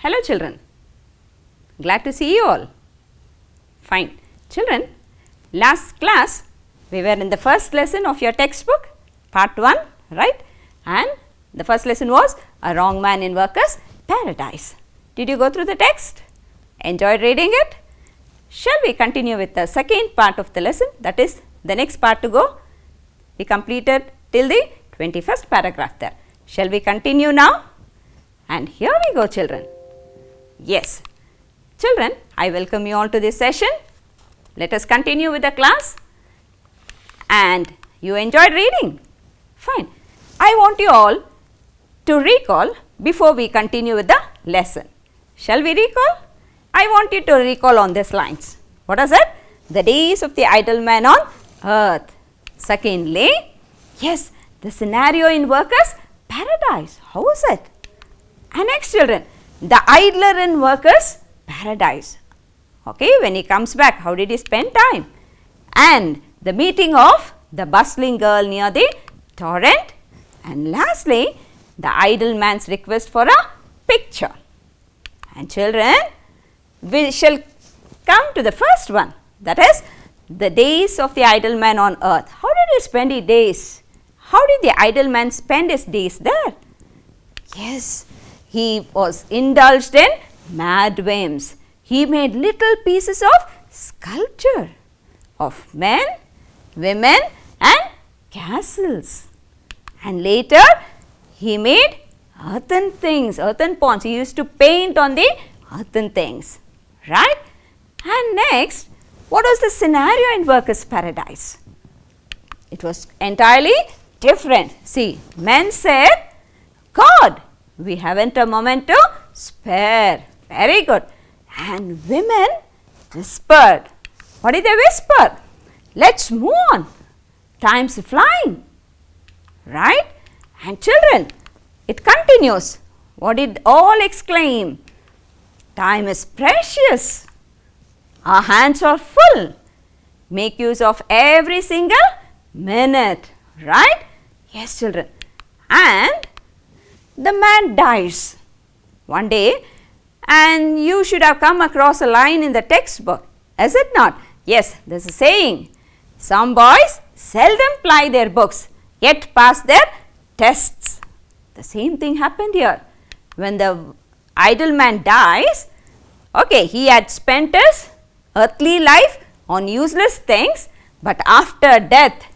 Hello children, glad to see you all. Fine. Children, last class we were in the first lesson of your textbook, part 1, right? And the first lesson was A Wrong Man in Workers' Paradise. Did you go through the text? Enjoyed reading it? Shall we continue with the second part of the lesson, that is the next part to go? We completed till the 21st paragraph there. Shall we continue now? And here we go children. Yes. Children, I welcome you all to this session. Let us continue with the class. And you enjoyed reading? Fine. I want you all to recall before we continue with the lesson. Shall we recall? I want you to recall on these lines. What is it? The days of the idle man on earth. Secondly, yes, the scenario in workers' paradise. How is it? And next children, the idler in workers' paradise. Okay, when he comes back, how did he spend time? And the meeting of the bustling girl near the torrent. And lastly, the idle man's request for a picture. And children, we shall come to the first one, that is the days of the idle man on earth. How did he spend his days? How did the idle man spend his days there? Yes, he was indulged in mad whims. He made little pieces of sculpture of men, women and castles. And later he made earthen things, earthen ponds. He used to paint on the earthen things, right? And next, what was the scenario in workers' paradise? It was entirely different. See, men said, God, we haven't a moment to spare. Very good. And women whispered. What did they whisper? Let's move on. Time's flying. Right? And children, it continues. What did all exclaim? Time is precious. Our hands are full. Make use of every single minute. Right? Yes, children. And the man dies one day, and you should have come across a line in the textbook, is it not? Yes, there is a saying, some boys seldom ply their books, yet pass their tests. The same thing happened here. When the idle man dies, okay, he had spent his earthly life on useless things, but after death,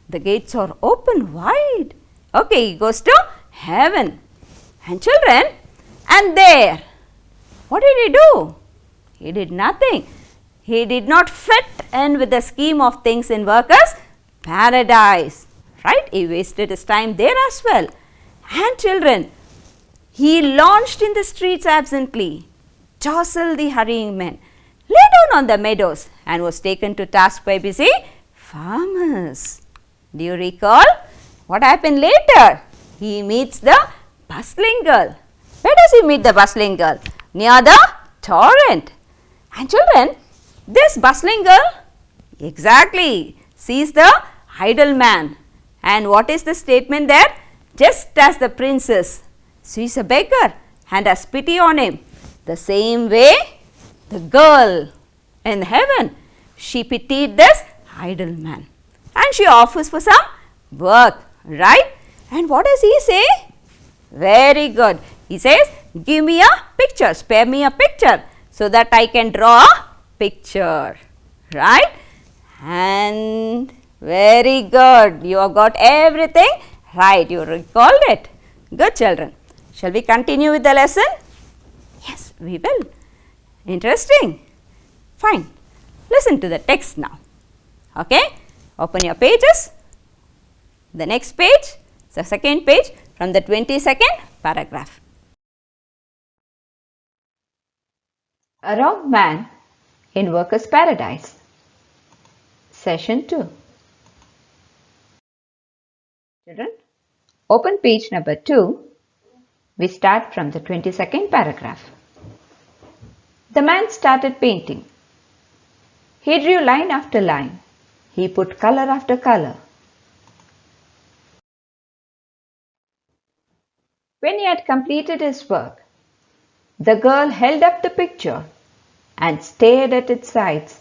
the gates are open wide. Okay, he goes to heaven. And children, and there, what did he do? He did nothing. He did not fit in with the scheme of things in workers' paradise. Right? He wasted his time there as well. And children, he launched in the streets absently, jostled the hurrying men, lay down on the meadows, and was taken to task by busy farmers. Do you recall? What happened later? He meets the bustling girl. Where does he meet the bustling girl? Near the torrent. And children, this bustling girl exactly sees the idle man. And what is the statement there? Just as the princess sees a beggar and has pity on him, the same way the girl in heaven, she pitied this idle man. And she offers for some work, right? And what does he say? Very good. He says, give me a picture, spare me a picture so that I can draw a picture, right? And very good. You have got everything right. You recalled it. Good children. Shall we continue with the lesson? Yes, we will. Interesting. Fine. Listen to the text now. Okay. Open your pages. The next page, the second page from the 22nd paragraph. A Wrong Man in Workers' Paradise. Session 2. Children, open page number 2. We start from the 22nd paragraph. The man started painting. He drew line after line. He put color after color. When he had completed his work, The girl held up the picture and stared at its sides,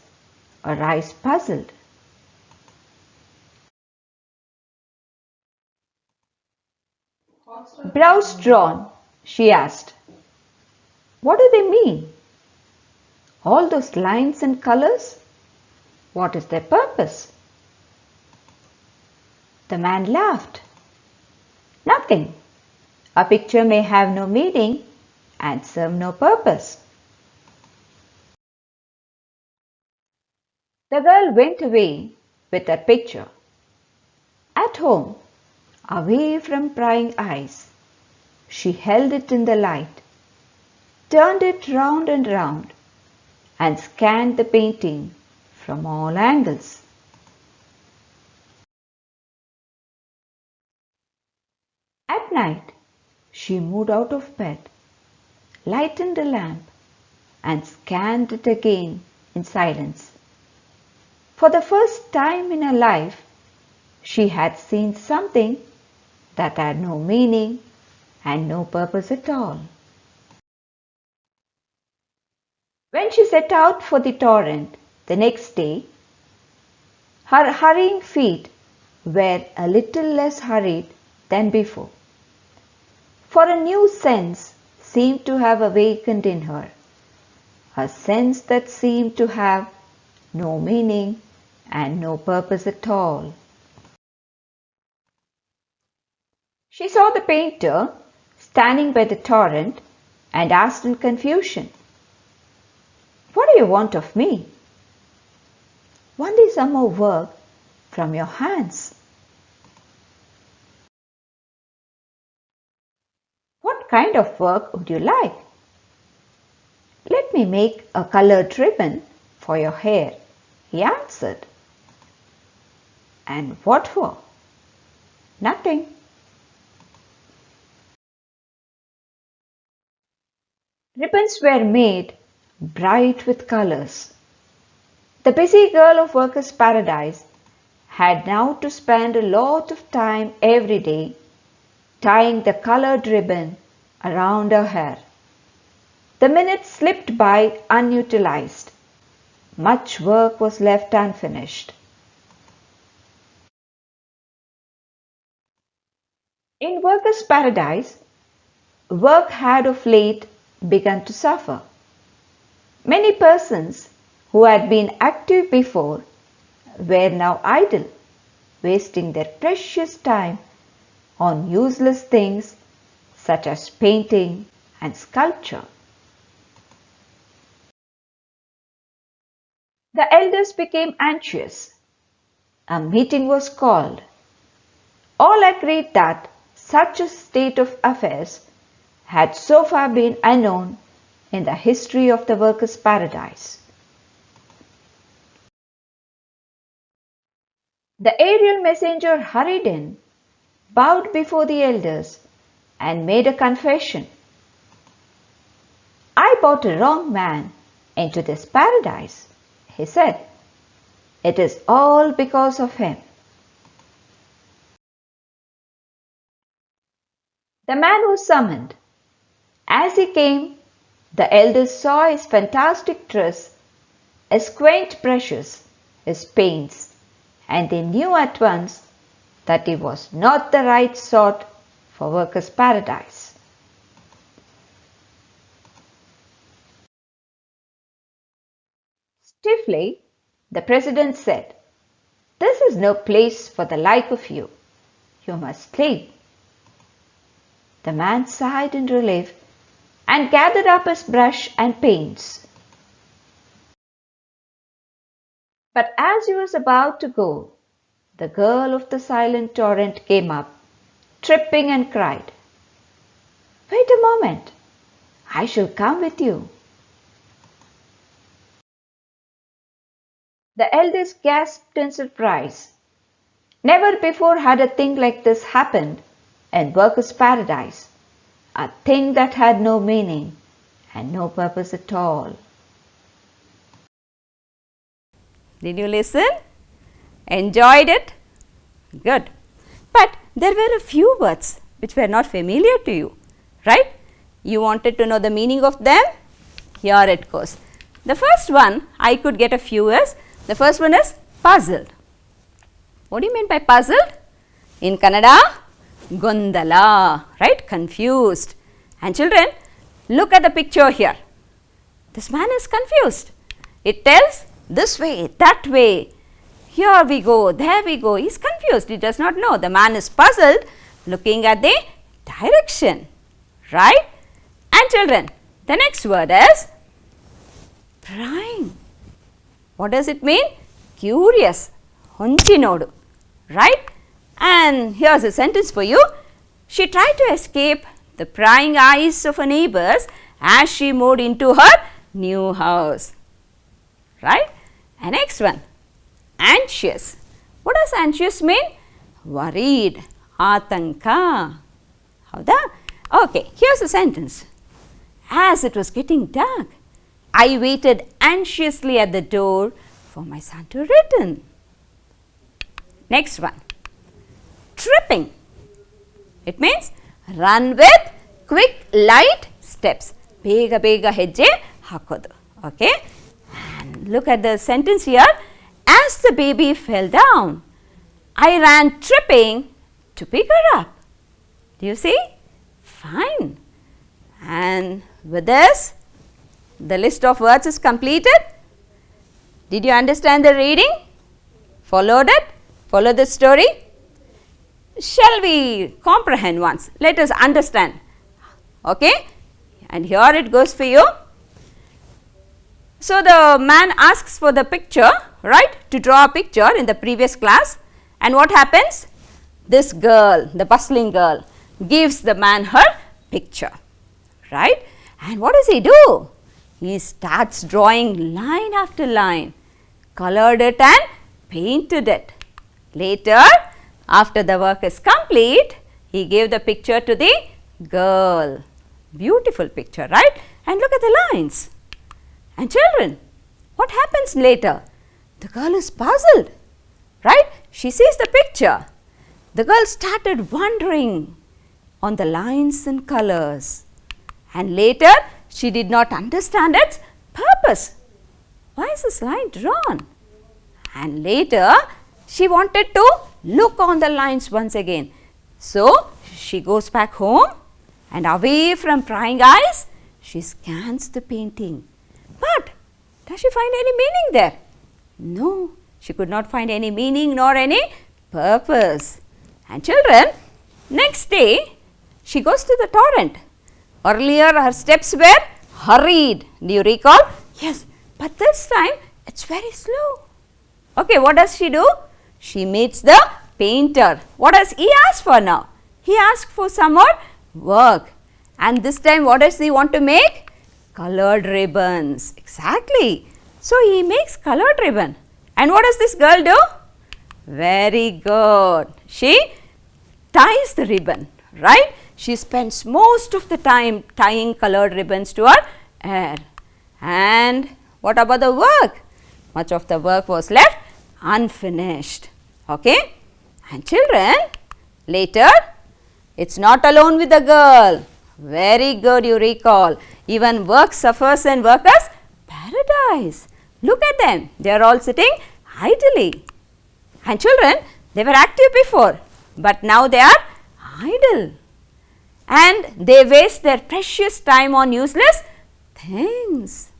her eyes puzzled. Brows drawn, she asked, "What do they mean? All those lines and colors? What is their purpose?" The man laughed. "Nothing. A picture may have no meaning and serve no purpose." The girl went away with her picture. At home, away from prying eyes, she held it in the light, turned it round and round, and scanned the painting from all angles. At night, she moved out of bed, lightened the lamp, and scanned it again in silence. For the first time in her life, she had seen something that had no meaning and no purpose at all. When she set out for the torrent the next day, her hurrying feet were a little less hurried than before, for a new sense seemed to have awakened in her, a sense that seemed to have no meaning and no purpose at all. She saw the painter standing by the torrent and asked in confusion, "What do you want of me?" "Only some more work from your hands." "What kind of work would you like?" "Let me make a colored ribbon for your hair," he answered. "And what for?" "Nothing." Ribbons were made bright with colors. The busy girl of Workers' Paradise had now to spend a lot of time every day tying the colored ribbon around her hair. The minutes slipped by unutilized. Much work was left unfinished. In Workers' Paradise, work had of late begun to suffer. Many persons who had been active before were now idle, wasting their precious time on useless things such as painting and sculpture. The elders became anxious. A meeting was called. All agreed that such a state of affairs had so far been unknown in the history of the Workers' Paradise. The aerial messenger hurried in, bowed before the elders, and made a confession. "I brought a wrong man into this paradise," he said. "It is all because of him." The man was summoned. As he came, the elders saw his fantastic dress, his quaint brushes, his paints, and they knew at once that he was not the right sort for Workers' Paradise. Stiffly, the president said, "This is no place for the like of you. You must leave." The man sighed in relief and gathered up his brush and paints. But as he was about to go, the girl of the silent torrent came up, tripping, and cried, "Wait a moment, I shall come with you." The elders gasped in surprise. Never before had a thing like this happened in Workers' Paradise, a thing that had no meaning and no purpose at all. Did you listen? Enjoyed it? Good. But there were a few words which were not familiar to you, right? You wanted to know the meaning of them? Here it goes. The first one, I could get a few is, the first one is puzzled. What do you mean by puzzled? In Kannada, gondala, right? Confused. And children, look at the picture here. This man is confused. It tells this way, that way. Here we go, there we go. He is confused. He does not know. The man is puzzled, looking at the direction, right? And children, the next word is prying. What does it mean? Curious. Honchi nodu, right? And here's a sentence for you. She tried to escape the prying eyes of her neighbors as she moved into her new house, right? And next one, anxious. What does anxious mean? Worried. Atanka. Howda? Okay, here's a sentence. As it was getting dark, I waited anxiously at the door for my son to return. Next one, tripping. It means run with quick, light steps. Bega bega hejje hakodu. Okay? And look at the sentence here. As the baby fell down, I ran tripping to pick her up. Do you see? Fine. And with this, the list of words is completed. Did you understand the reading? Followed it? Follow the story? Shall we comprehend once? Let us understand. Okay? And here it goes for you. So, the man asks for the picture, right, to draw a picture in the previous class. And what happens? This girl, the bustling girl, gives the man her picture, right? And what does he do? He starts drawing line after line, colored it and painted it. Later, after the work is complete, he gave the picture to the girl. Beautiful picture, right? And look at the lines. And children, what happens later? The girl is puzzled, right? She sees the picture. The girl started wondering on the lines and colors. And later, she did not understand its purpose. Why is this line drawn? And later, she wanted to look on the lines once again. So, she goes back home and away from prying eyes, she scans the painting. But does she find any meaning there? No, she could not find any meaning nor any purpose. And children, next day, she goes to the torrent. Earlier, her steps were hurried. Do you recall? Yes, but this time, it's very slow. Okay, what does she do? She meets the painter. What does he ask for now? He asks for some more work. And this time, what does he want to make? Colored ribbons. Exactly. So, he makes colored ribbon. And what does this girl do? Very good. She ties the ribbon, right? She spends most of the time tying colored ribbons to her hair. And what about the work? Much of the work was left unfinished. Okay? And children, later, it's not alone with the girl. Very good, you recall. Even work suffers in workers' paradise. Look at them. They are all sitting idly. And children, they were active before, but now they are idle. And they waste their precious time on useless things.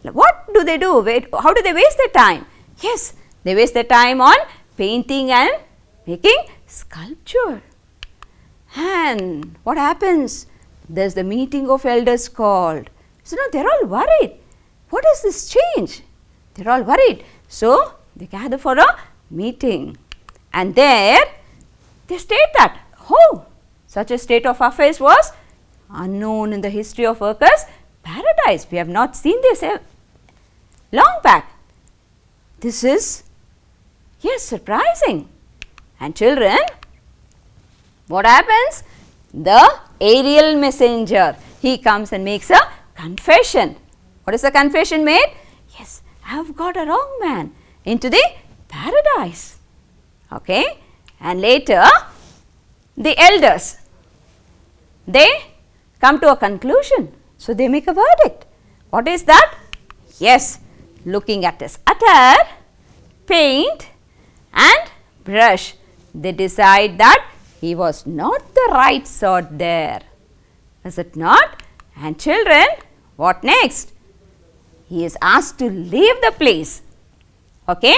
What do they do? How do they waste their time? Yes, they waste their time on painting and making sculpture. And what happens? There's the meeting of elders called. So now they're all worried. What is this change? They're all worried. So they gather for a meeting. And there they state that, oh, such a state of affairs was unknown in the history of workers' paradise. We have not seen this long back. This is, yes, surprising. And children, what happens? The aerial messenger, he comes and makes a confession. What is the confession made? Yes, I have got a wrong man into the paradise. Okay, and later the elders, they come to a conclusion. So they make a verdict. What is that? Yes, looking at his attire, paint and brush, they decide that he was not the right sort there. Is it not? And children, what next? He is asked to leave the place. Okay?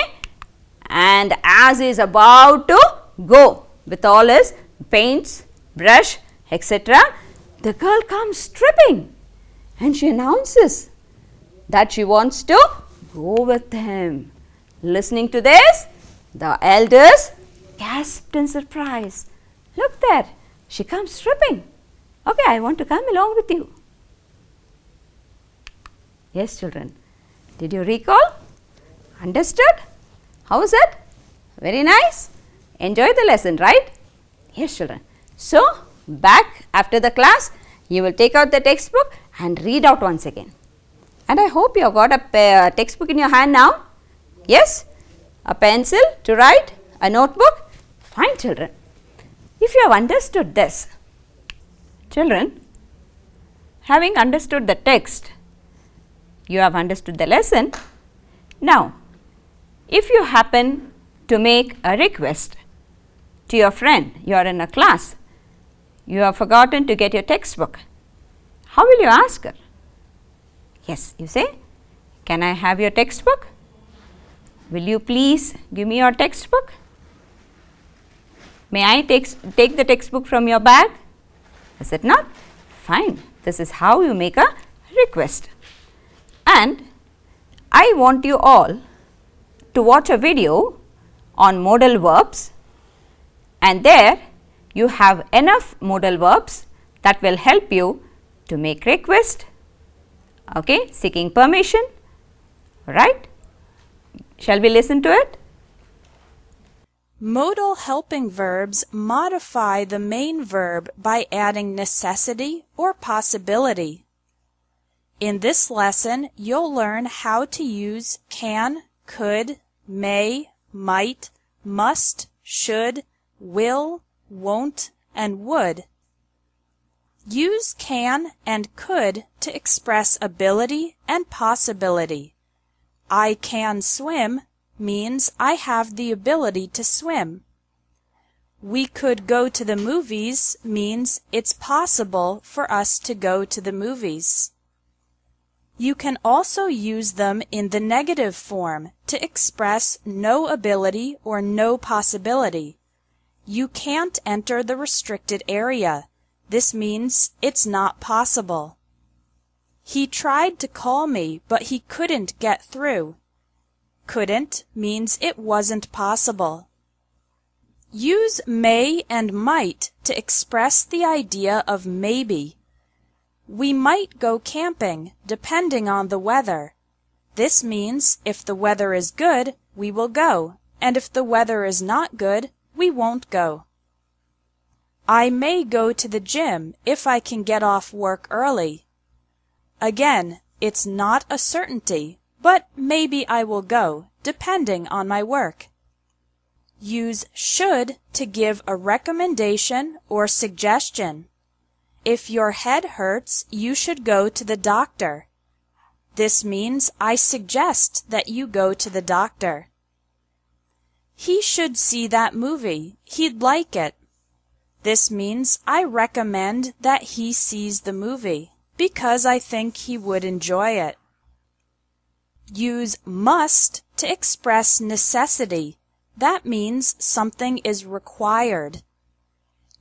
And as he is about to go with all his paints, brush, etc., the girl comes tripping and she announces that she wants to go with him. Listening to this, the elders gasped in surprise. Look there, she comes tripping. Okay, I want to come along with you. Yes, children, did you recall? Understood? How was it? Very nice. Enjoy the lesson, right? Yes, children. So, back after the class, you will take out the textbook and read out once again. And I hope you have got a textbook in your hand now. Yes? A pencil to write, a notebook. Fine, children. If you have understood this, children, having understood the text, you have understood the lesson. Now, if you happen to make a request to your friend, you are in a class, you have forgotten to get your textbook, how will you ask her? Yes, you say, can I have your textbook? Will you please give me your textbook? May I take the textbook from your bag? Is it not? Fine. This is how you make a request. And I want you all to watch a video on modal verbs, and there you have enough modal verbs that will help you to make request, okay, seeking permission, right? Shall we listen to it? Modal helping verbs modify the main verb by adding necessity or possibility. In this lesson, you'll learn how to use can, could, may, might, must, should, will, won't, and would. Use can and could to express ability and possibility. I can swim means I have the ability to swim. We could go to the movies means it's possible for us to go to the movies. You can also use them in the negative form to express no ability or no possibility. You can't enter the restricted area. This means it's not possible. He tried to call me, but he couldn't get through. Couldn't means it wasn't possible. Use may and might to express the idea of maybe. We might go camping depending on the weather. This means if the weather is good, we will go, and if the weather is not good, we won't go. I may go to the gym if I can get off work early. Again, it's not a certainty, but maybe I will go, depending on my work. Use should to give a recommendation or suggestion. If your head hurts, you should go to the doctor. This means I suggest that you go to the doctor. He should see that movie. He'd like it. This means I recommend that he sees the movie because I think he would enjoy it. Use must to express necessity. That means something is required.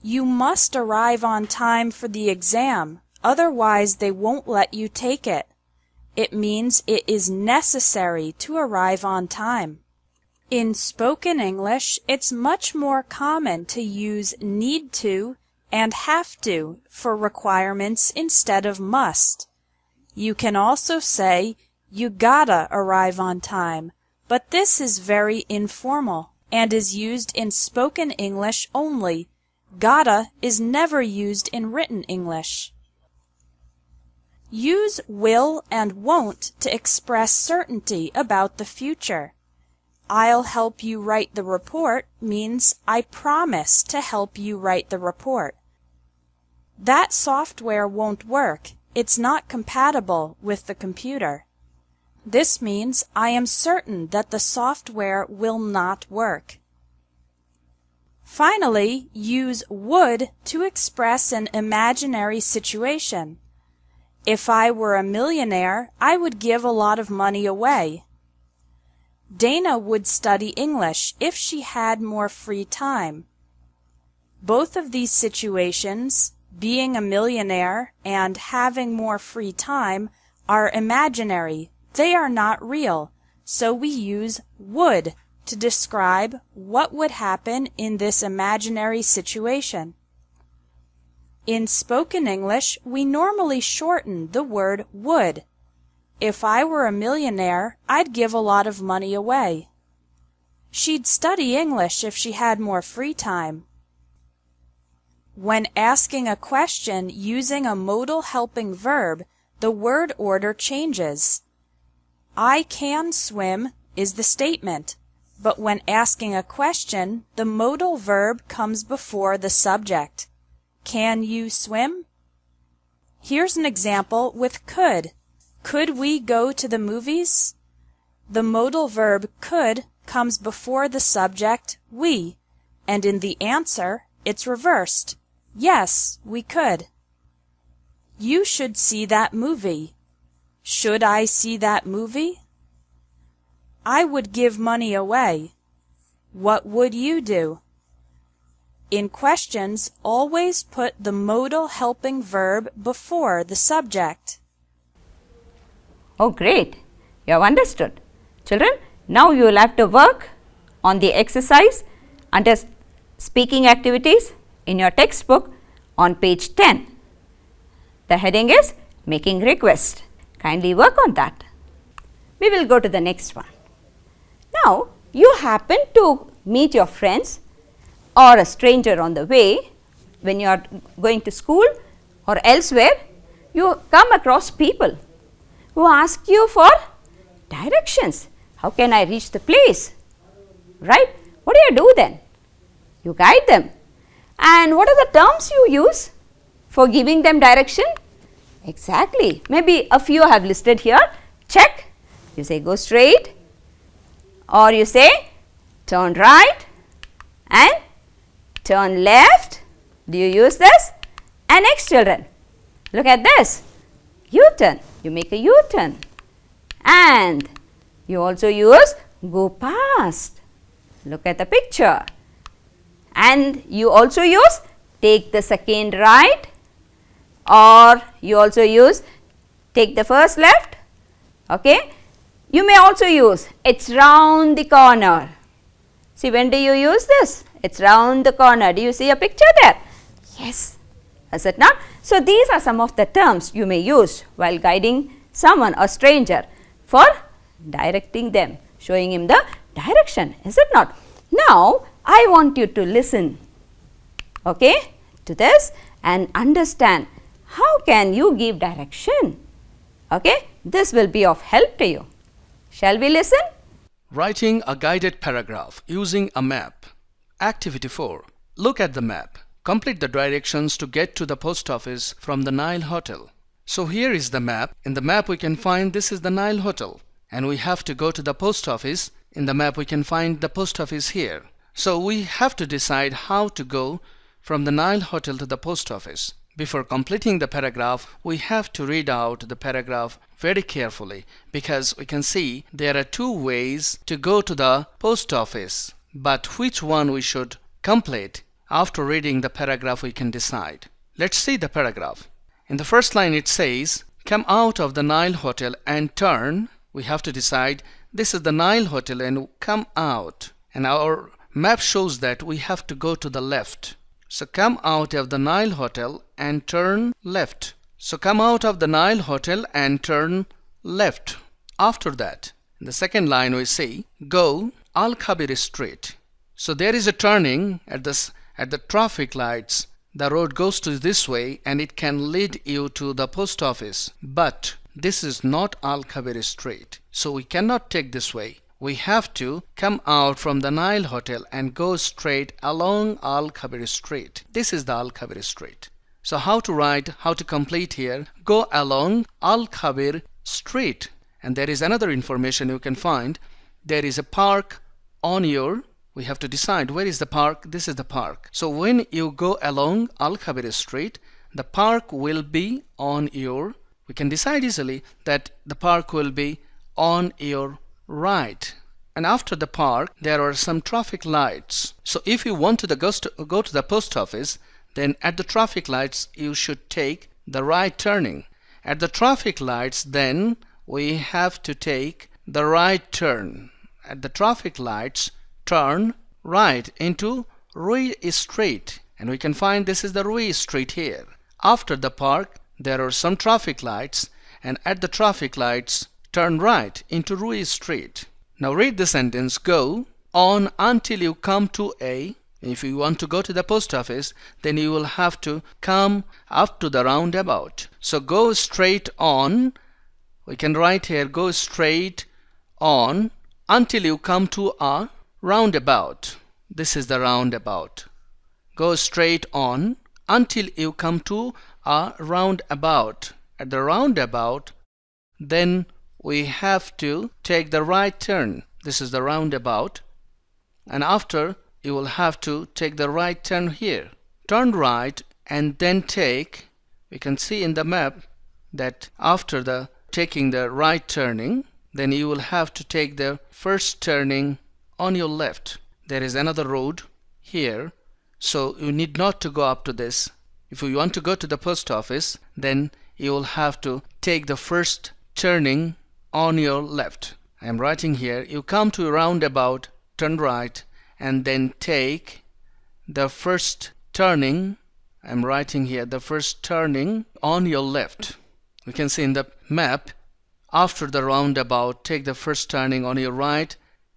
You must arrive on time for the exam, otherwise they won't let you take it. It means it is necessary to arrive on time. In spoken English, it's much more common to use need to and have to for requirements instead of must. You can also say, you gotta arrive on time, but this is very informal and is used in spoken English only. Gotta is never used in written English. Use will and won't to express certainty about the future. I'll help you write the report means I promise to help you write the report. That software won't work. It's not compatible with the computer. This means I am certain that the software will not work. Finally, use would to express an imaginary situation. If I were a millionaire, I would give a lot of money away. Dana would study English if she had more free time. Both of these situations, being a millionaire and having more free time, are imaginary. They are not real, so we use would to describe what would happen in this imaginary situation. In spoken English, we normally shorten the word would. If I were a millionaire, I'd give a lot of money away. She'd study English if she had more free time. When asking a question using a modal helping verb, the word order changes. I can swim is the statement, but when asking a question, the modal verb comes before the subject. Can you swim? Here's an example with could. Could we go to the movies? The modal verb could comes before the subject we, and in the answer, it's reversed. Yes, we could. You should see that movie. Should I see that movie? I would give money away. What would you do? In questions, always put the modal helping verb before the subject. Oh, great. You have understood. Children, now you will have to work on the exercise under speaking activities in your textbook on page 10. The heading is Making Request. Kindly work on that. We will go to the next one. Now, you happen to meet your friends or a stranger on the way when you are going to school or elsewhere. You come across people who ask you for directions. How can I reach the place? Right? What do you do then? You guide them. And what are the terms you use for giving them direction? Exactly. Maybe a few I have listed here. Check. You say go straight, or you say turn right and turn left. Do you use this? And next, children, look at this. U-turn. You make a U-turn. And you also use go past. Look at the picture. And you also use take the second right, or you also use take the first left. Okay. You may also use it's round the corner. See, when do you use this? It's round the corner. Do you see a picture there? Yes. Is it not? So, these are some of the terms you may use while guiding someone, a stranger, for directing them, showing him the direction. Is it not? Now, I want you to listen, okay, to this and understand how can you give direction. Okay, this will be of help to you. Shall we listen? Writing a guided paragraph using a map. Activity 4. Look at the map. Complete the directions to get to the post office from the Nile Hotel. So here is the map. In the map we can find this is the Nile Hotel, and we have to go to the post office. In the map we can find the post office here. So we have to decide how to go from the Nile Hotel to the post office. Before completing the paragraph, we have to read out the paragraph very carefully, because we can see there are two ways to go to the post office, but which one we should complete. After reading the paragraph we can decide. Let's see the paragraph. In the first line it says, come out of the Nile Hotel and turn. We have to decide this is the Nile Hotel and come out. And our map shows that we have to go to the left. So come out of the Nile Hotel and turn left. So come out of the Nile Hotel and turn left. After that, in the second line we see, go Al-Khabir Street. So there is a turning at the traffic lights. The road goes to this way and it can lead you to the post office. But this is not Al-Khabir Street. So we cannot take this way. We have to come out from the Nile Hotel and go straight along Al-Khabir Street. This is the Al-Khabir Street. So how to write, how to complete here? Go along Al-Khabir Street. And there is another information you can find. There is a park on your, we have to decide where is the park. This is the park. So when you go along Al-Khabir Street, the park will be on your, we can decide easily that the park will be on your right. And after the park, there are some traffic lights. So if you want to go to the post office, then at the traffic lights, you should take the right turning. At the traffic lights, then we have to take the right turn. At the traffic lights, turn right into Rui Street. And we can find this is the Rui Street here. After the park, there are some traffic lights. And at the traffic lights, turn right into Rui Street. Now read the sentence. Go on until you come to a. If you want to go to the post office, then you will have to come up to the roundabout. So go straight on. We can write here, go straight on until you come to a roundabout. This is the roundabout. Go straight on until you come to a roundabout. At the roundabout, then we have to take the right turn. This is the roundabout. And after, you will have to take the right turn here. Turn right and then take, we can see in the map that after taking the right turning, then you will have to take the first turning on your left. There is another road here, so you need not to go up to this. If you want to go to the post office, then you will have to take the first turning on your left. I am writing here, you come to a roundabout, turn right, and then take the first turning. I'm writing here the first turning on your left. We can see in the map, after the roundabout, take the first turning on your right,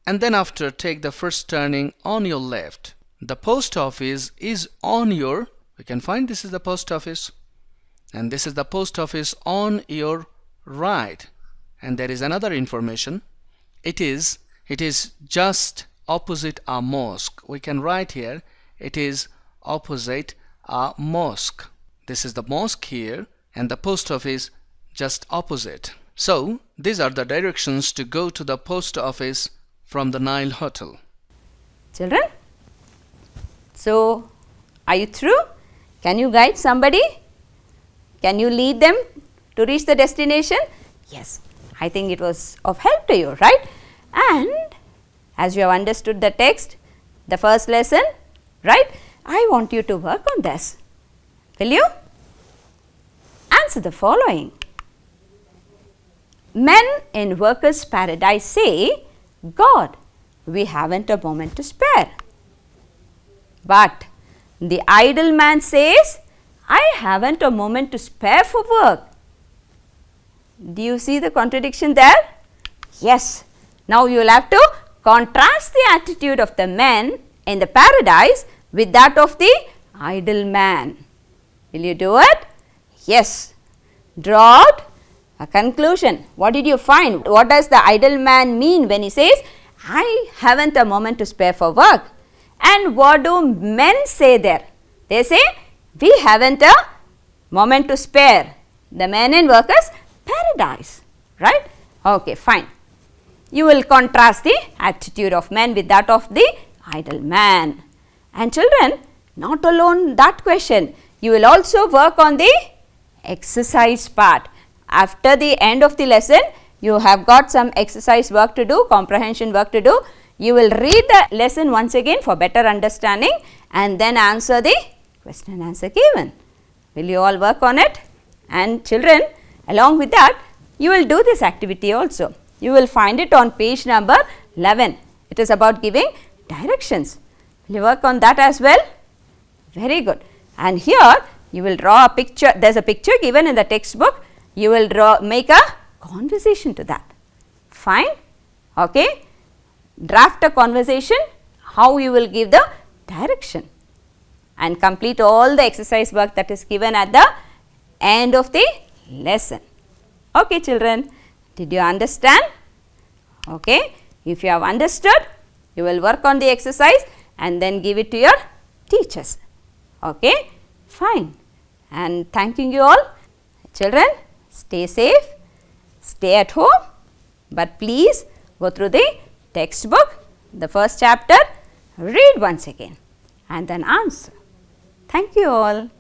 and then after, take the first turning on your left. The post office is on your, we can find this is the post office, and this is the post office on your right. And there is another information. It is just opposite a mosque. We can write here, it is opposite a mosque. This is the mosque here and the post office just opposite. So these are the directions to go to the post office from the Nile Hotel. Children, so are you through? Can you guide somebody? Can you lead them to reach the destination? Yes, I think it was of help to you, right? And as you have understood the text, the first lesson, right? I want you to work on this. Will you? Answer the following. Men in workers' paradise say, God, we haven't a moment to spare. But the idle man says, I haven't a moment to spare for work. Do you see the contradiction there? Yes. Now you will have to contrast the attitude of the men in the paradise with that of the idle man. Will you do it? Yes. Draw out a conclusion. What did you find? What does the idle man mean when he says, I haven't a moment to spare for work? And what do men say there? They say, we haven't a moment to spare. The men in workers' paradise, right? Okay, fine. You will contrast the attitude of men with that of the idle man. And children, not alone that question, you will also work on the exercise part. After the end of the lesson, you have got some exercise work to do, comprehension work to do. You will read the lesson once again for better understanding and then answer the question and answer given. Will you all work on it? And children, along with that, you will do this activity also. You will find it on page number 11. It is about giving directions. Will you work on that as well? Very good. And here you will draw a picture. There is a picture given in the textbook. You will make a conversation to that. Fine. Okay. Draft a conversation, how you will give the direction and complete all the exercise work that is given at the end of the lesson. Okay, children. Did you understand? Okay. If you have understood, you will work on the exercise and then give it to your teachers. Okay. Fine. and thanking you all. Children, stay safe, stay at home, but please go through the textbook, the first chapter, read once again and then answer. Thank you all.